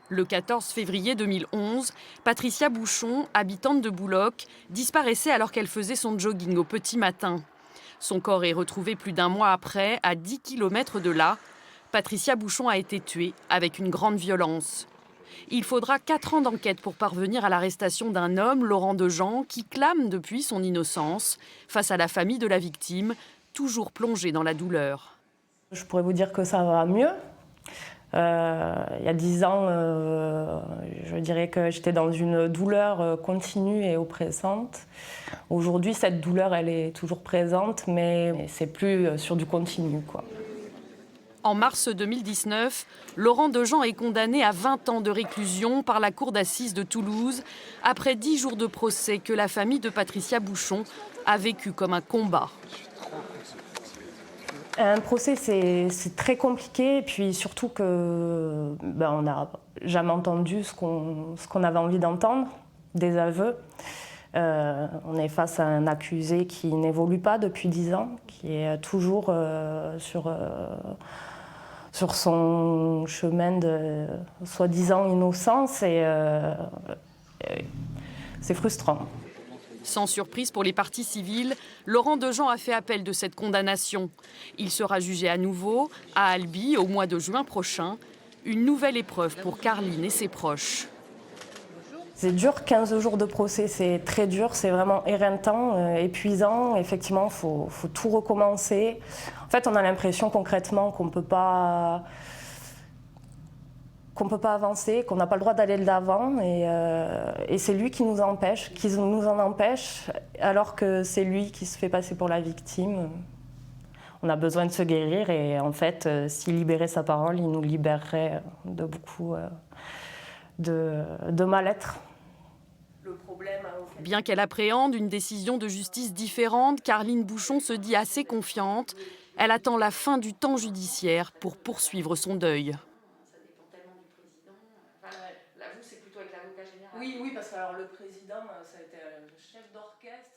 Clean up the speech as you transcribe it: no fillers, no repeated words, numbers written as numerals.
Le 14 février 2011, Patricia Bouchon, habitante de Bouloc, disparaissait alors qu'elle faisait son jogging au petit matin. Son corps est retrouvé plus d'un mois après, à 10 km de là. Patricia Bouchon a été tuée avec une grande violence. Il faudra 4 ans d'enquête pour parvenir à l'arrestation d'un homme, Laurent Dejean, qui clame depuis son innocence face à la famille de la victime, toujours plongée dans la douleur. Je pourrais vous dire que ça va mieux. Il y a 10 ans, je dirais que j'étais dans une douleur continue et oppressante. Aujourd'hui, cette douleur, elle est toujours présente, mais c'est plus sur du continu, quoi. En mars 2019, Laurent Dejean est condamné à 20 ans de réclusion par la cour d'assises de Toulouse, après 10 jours de procès que la famille de Patricia Bouchon a vécu comme un combat. Un procès, c'est très compliqué, et puis surtout que on n'a jamais entendu ce qu'on avait envie d'entendre, des aveux. On est face à un accusé qui n'évolue pas depuis 10 ans, qui est toujours sur son chemin de soi-disant innocence, et c'est frustrant. Sans surprise pour les parties civiles, Laurent Dejean a fait appel de cette condamnation. Il sera jugé à nouveau à Albi au mois de juin prochain. Une nouvelle épreuve pour Carline et ses proches. C'est dur, 15 jours de procès, c'est très dur, c'est vraiment éreintant, épuisant. Effectivement, faut tout recommencer. En fait, on a l'impression concrètement qu'on peut pas avancer, qu'on n'a pas le droit d'aller de l'avant, et c'est lui qui nous en empêche, alors que c'est lui qui se fait passer pour la victime. On a besoin de se guérir, et en fait, s'il libérait sa parole, il nous libérerait de beaucoup de mal-être. Bien qu'elle appréhende une décision de justice différente, Carline Bouchon se dit assez confiante. Elle attend la fin du temps judiciaire pour poursuivre son deuil. Là, vous, c'est plutôt avec l'avocat général. Oui, parce que alors, le président, ça a été le chef d'orchestre.